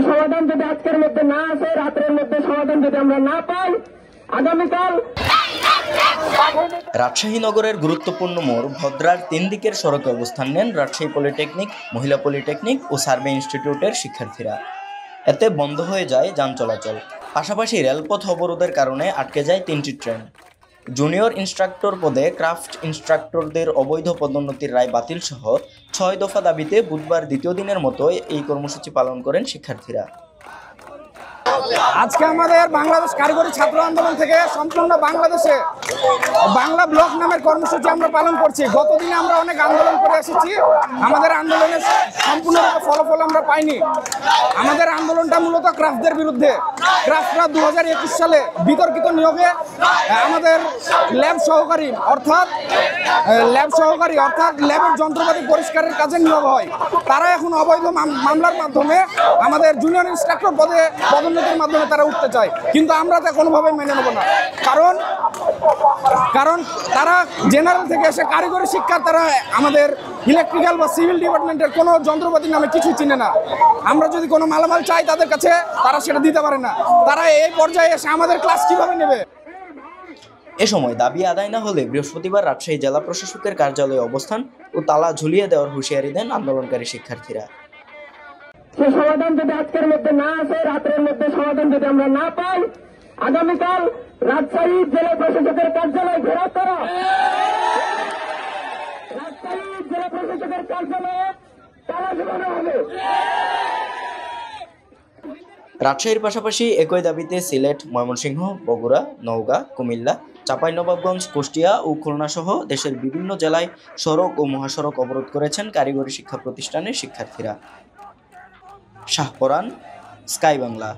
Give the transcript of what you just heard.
সমাধান যদি আজকের মধ্যে না আসে, রাতের মধ্যে সমাধান যদি আমরা না পাই, আগামীকাল রাজশাহী নগরের গুরুত্বপূর্ণ মোড় ভদ্রার 3 দিকের সড়কে অবস্থান নেন রাজশাহী পলিটেকনিক, মহিলা পলিটেকনিক ও সার্ভে ইনস্টিটিউটের শিক্ষার্থীরা। এতে বন্ধ হয়ে যায় যান চলাচল। পাশাপাশি রেলপথ অবরোধের কারণে আটকে যায় 3টি ট্রেন। জুনিয়র ইনস্ট্রাক্টর পদে ক্রাফট ইনস্ট্রাক্টরদের অবৈধ পদোন্নতির রায় বাতিল সহ 6 দফা দাবিতে বুধবার দ্বিতীয় দিনের মতো এই কর্মসূচি পালন করেন শিক্ষার্থীরা। আজকে আমাদের বাংলাদেশ কারিগরি ছাত্র আন্দোলন থেকে সম্পূর্ণ বাংলাদেশে বাংলা ব্লক নামের কর্মসূচি আমরা পালন করছি। গতদিনে আমরা অনেক আন্দোলন করে এসেছি, আমাদের আন্দোলনের সম্পূর্ণরূপে ফলাফল আমরা পাইনি। আমাদের আন্দোলনটা মূলত ক্রাফটদের বিরুদ্ধে। ক্রাফটরা 2021 সালে বিতর্কিত নিয়োগে আমাদের ল্যাব সহকারী অর্থাৎ ল্যাবের যন্ত্রপাতি পরিষ্কারের কাজে নিয়োগ হয়। তারা এখন অবৈধ মামলার মাধ্যমে আমাদের জুনিয়র ইনস্ট্রাক্টর পদে পদোন্নতির মাধ্যমে তারা উঠতে চায়, কিন্তু আমরা তা কোনোভাবেই মেনে নেব না। কারণ তারা জেনারেল থেকে এসে কারিগরি শিক্ষা, তারা আমাদের ইলেকট্রিক্যাল বা সিভিল ডিপার্টমেন্টের কোনো যন্ত্রপাতির নামে কিছু চিনে না। আমরা যদি কোনো মালামাল চাই তাদের কাছে, তারা সেটা দিতে পারে না। তারা এই পর্যায়ে এসে আমাদের ক্লাস কিভাবে নেবে? এ সময় দাবি আদায় না হলে বৃহস্পতিবার রাজশাহী জেলা প্রশাসকের কার্যালয়ে অবস্থান ও তালা ঝুলিয়ে দেওয়ার হুঁশিয়ারি দেন আন্দোলনকারী শিক্ষার্থীরা। সমাধান যদি আজকের মধ্যে না আসে, রাতের মধ্যে সমাধান যদি আমরা না পাই, আগামীকাল রাজশাহী জেলা প্রশাসকের কার্যালয় ঘেরাও করা, রাজশাহী জেলা প্রশাসকের কার্যালয়ে তালা ঝুলানো হবে। রাজশাহীর পাশাপাশি একই দাবিতে সিলেট, ময়মনসিংহ, বগুড়া, নওগাঁ, কুমিল্লা, চাঁপাইনবাবগঞ্জ, কুষ্টিয়া ও খুলনা সহ দেশের বিভিন্ন জেলায় সড়ক ও মহাসড়ক অবরোধ করেছেন কারিগরি শিক্ষা প্রতিষ্ঠানের শিক্ষার্থীরা। শাহপরান, স্কাই বাংলা।